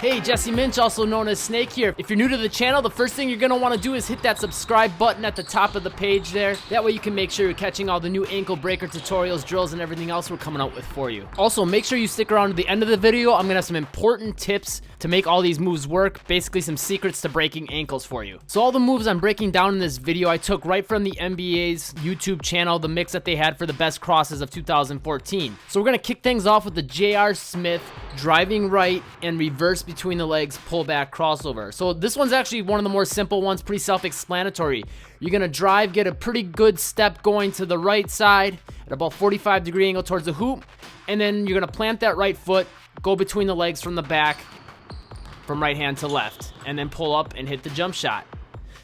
Hey, Jesse Minch, also known as Snake here. If you're new to the channel, the first thing you're going to want to do is hit that subscribe button at the top of the page there. That way you can make sure you're catching all the new ankle breaker tutorials, drills, and everything else we're coming out with for you. Also, make sure you stick around to the end of the video. I'm going to have some important tips to make all these moves work, basically some secrets to breaking ankles for you. So all the moves I'm breaking down in this video, I took right from the NBA's YouTube channel, the mix that they had for the best crosses of 2014. So we're going to kick things off with the J.R. Smith driving right and reverse between the legs pullback crossover. So this one's actually one of the more simple ones, pretty self-explanatory. You're going to drive, get a pretty good step going to the right side at about 45-degree angle towards the hoop, and then you're going to plant that right foot, go between the legs from the back, from right hand to left, and then pull up and hit the jump shot.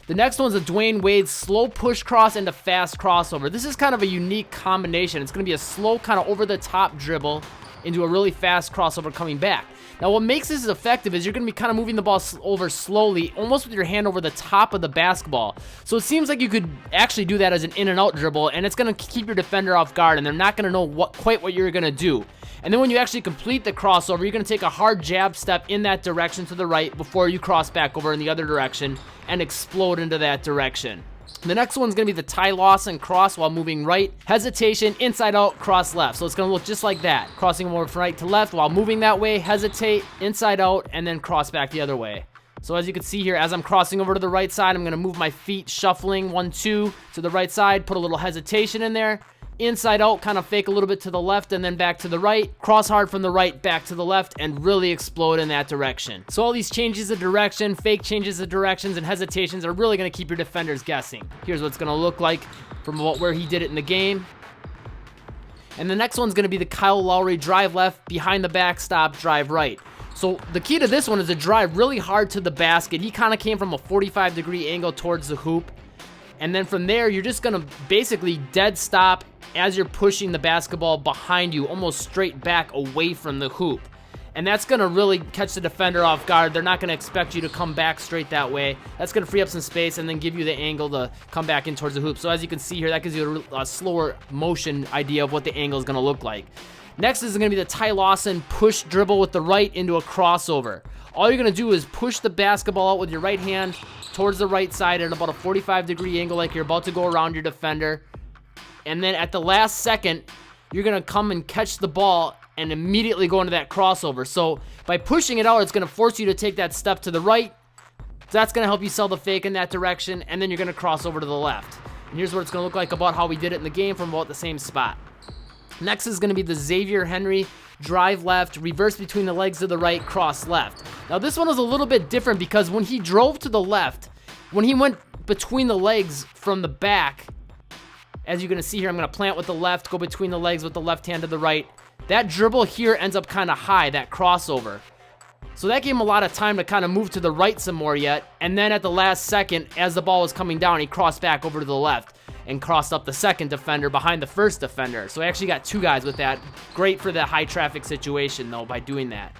The next one's a Dwyane Wade slow push cross and a fast crossover. This is kind of a unique combination. It's going to be a slow kind of over-the-top dribble into a really fast crossover coming back. Now what makes this effective is you're going to be kind of moving the ball over slowly, almost with your hand over the top of the basketball. So it seems like you could actually do that as an in and out dribble, and it's going to keep your defender off guard, and they're not going to know quite what you're going to do. And then when you actually complete the crossover, you're going to take a hard jab step in that direction to the right before you cross back over in the other direction and explode into that direction. The next one's going to be the Ty Lawson cross while moving right. Hesitation, inside out, cross left. So it's going to look just like that. Crossing over from right to left while moving that way, hesitate, inside out, and then cross back the other way. So as you can see here, as I'm crossing over to the right side, I'm going to move my feet shuffling 1-2 to the right side, put a little hesitation in there. Inside out, kind of fake a little bit to the left and then back to the right. Cross hard from the right, back to the left, and really explode in that direction. So all these changes of direction, fake changes of directions, and hesitations are really going to keep your defenders guessing. Here's what it's going to look like from where he did it in the game. And the next one's going to be the Kyle Lowry drive left, behind the backstop, drive right. So the key to this one is to drive really hard to the basket. He kind of came from a 45-degree angle towards the hoop. And then from there, you're just going to basically dead stop as you're pushing the basketball behind you, almost straight back away from the hoop. And that's going to really catch the defender off guard. They're not going to expect you to come back straight that way. That's going to free up some space and then give you the angle to come back in towards the hoop. So as you can see here, that gives you a slower motion idea of what the angle is going to look like. Next is going to be the Ty Lawson push dribble with the right into a crossover. All you're going to do is push the basketball out with your right hand towards the right side at about a 45-degree angle like you're about to go around your defender. And then at the last second, you're going to come and catch the ball and immediately go into that crossover. So by pushing it out, it's going to force you to take that step to the right. That's going to help you sell the fake in that direction, and then you're going to cross over to the left. And here's what it's going to look like about how we did it in the game from about the same spot. Next is going to be the Xavier Henry drive left, reverse between the legs to the right, cross left. Now this one was a little bit different because when he drove to the left, when he went between the legs from the back, as you're going to see here, I'm going to plant with the left, go between the legs with the left hand to the right. That dribble here ends up kind of high, that crossover. So that gave him a lot of time to kind of move to the right some more yet. And then at the last second, as the ball was coming down, he crossed back over to the left and crossed up the second defender behind the first defender. So I actually got two guys with that. Great for that high traffic situation though by doing that.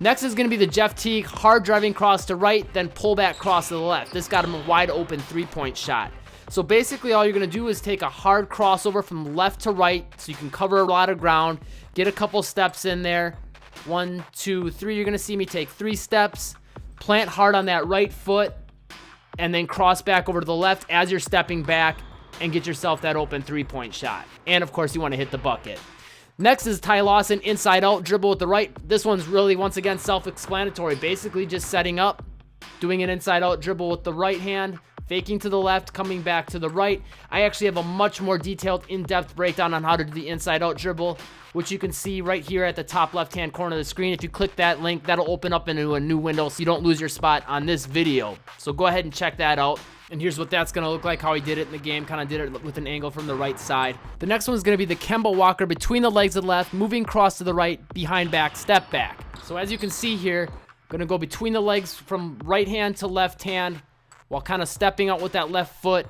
Next is going to be the Jeff Teague hard driving cross to right, then pull back cross to the left. This got him a wide open three-point shot. So basically all you're going to do is take a hard crossover from left to right so you can cover a lot of ground, get a couple steps in there. 1, 2, 3. You're going to see me take 3 steps, plant hard on that right foot, and then cross back over to the left as you're stepping back and get yourself that open three-point shot. And of course you want to hit the bucket. Next is Ty Lawson inside out dribble with the right. This one's really once again self-explanatory. Basically just setting up, doing an inside out dribble with the right hand, faking to the left, coming back to the right. I actually have a much more detailed, in-depth breakdown on how to do the inside-out dribble, which you can see right here at the top left-hand corner of the screen. If you click that link, that'll open up into a new window so you don't lose your spot on this video. So go ahead and check that out. And here's what that's going to look like, how he did it in the game. Kind of did it with an angle from the right side. The next one is going to be the Kemba Walker between the legs to the left, moving cross to the right, behind back, step back. So as you can see here, going to go between the legs from right hand to left hand, while kind of stepping out with that left foot.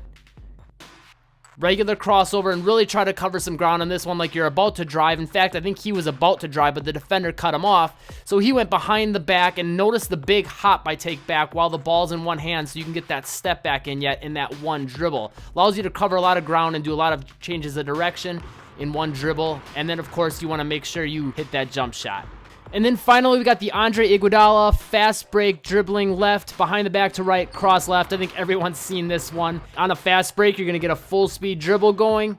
Regular crossover and really try to cover some ground on this one like you're about to drive. In fact, I think he was about to drive, but the defender cut him off. So he went behind the back and notice the big hop by take back while the ball's in one hand so you can get that step back in yet in that one dribble. Allows you to cover a lot of ground and do a lot of changes of direction in one dribble. And then, of course, you want to make sure you hit that jump shot. And then finally, we got the Andre Iguodala fast break, dribbling left, behind the back to right, cross left. I think everyone's seen this one. On a fast break, you're going to get a full speed dribble going.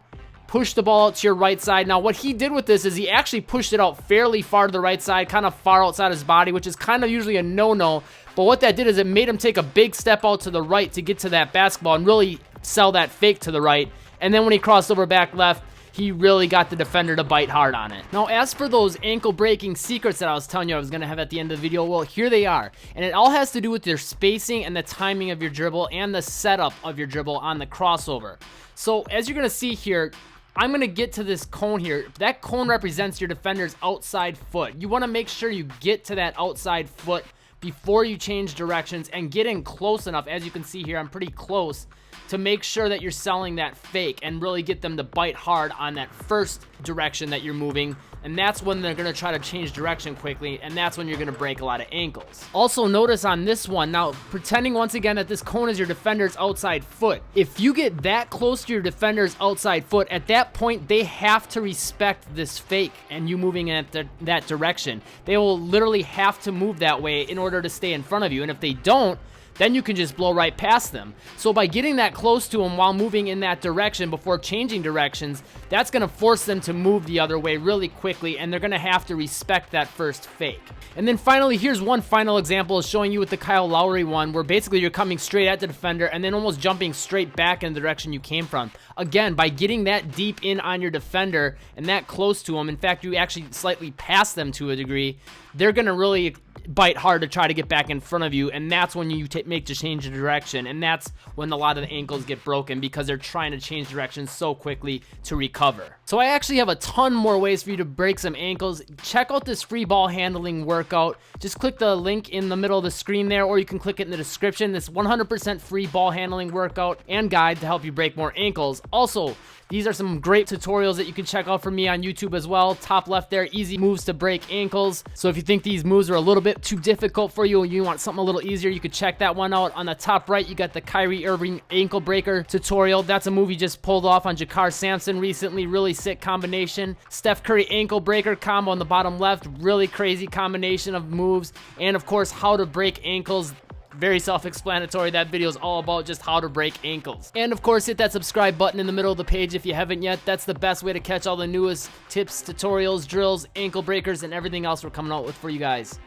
Push the ball out to your right side. Now, what he did with this is he actually pushed it out fairly far to the right side, kind of far outside his body, which is kind of usually a no-no. But what that did is it made him take a big step out to the right to get to that basketball and really sell that fake to the right. And then when he crossed over back left, he really got the defender to bite hard on it. Now, as for those ankle breaking secrets that I was telling you I was going to have at the end of the video, well, here they are. And it all has to do with your spacing and the timing of your dribble and the setup of your dribble on the crossover. So, as you're going to see here, I'm going to get to this cone here. That cone represents your defender's outside foot. You want to make sure you get to that outside foot before you change directions and get in close enough. As you can see here, I'm pretty close to make sure that you're selling that fake and really get them to bite hard on that first direction that you're moving. And that's when they're going to try to change direction quickly, and that's when you're going to break a lot of ankles. Also, notice on this one, now pretending once again that this cone is your defender's outside foot. If you get that close to your defender's outside foot, at that point, they have to respect this fake and you moving in that direction. They will literally have to move that way in order to stay in front of you, and if they don't, then you can just blow right past them. So by getting that close to them while moving in that direction before changing directions, that's going to force them to move the other way really quickly, and they're going to have to respect that first fake. And then finally, here's one final example showing you with the Kyle Lowry one, where basically you're coming straight at the defender and then almost jumping straight back in the direction you came from. Again, by getting that deep in on your defender and that close to them, in fact, you actually slightly pass them to a degree, they're going to really bite hard to try to get back in front of you, and that's when you make the change of direction, and that's when a lot of the ankles get broken because they're trying to change direction so quickly to recover. So I actually have a ton more ways for you to break some ankles. Check out this free ball handling workout. Just click the link in the middle of the screen there, or you can click it in the description. This 100% free ball handling workout and guide to help you break more ankles. Also, these are some great tutorials that you can check out from me on YouTube as well. Top left there, easy moves to break ankles. So if you think these moves are a little bit too difficult for you and you want something a little easier, you could check that one out. On the top right, you got the Kyrie Irving ankle breaker tutorial. That's a move he just pulled off on Jakar Sampson recently. Really sick combination. Steph Curry ankle breaker combo on the bottom left. Really crazy combination of moves. And of course, how to break ankles. Very self-explanatory. That video is all about just how to break ankles. And of course, hit that subscribe button in the middle of the page if you haven't yet. That's the best way to catch all the newest tips, tutorials, drills, ankle breakers, and everything else we're coming out with for you guys.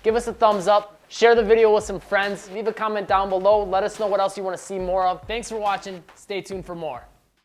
Give us a thumbs up, share the video with some friends, leave a comment down below, let us know what else you want to see more of. Thanks for watching. Stay tuned for more.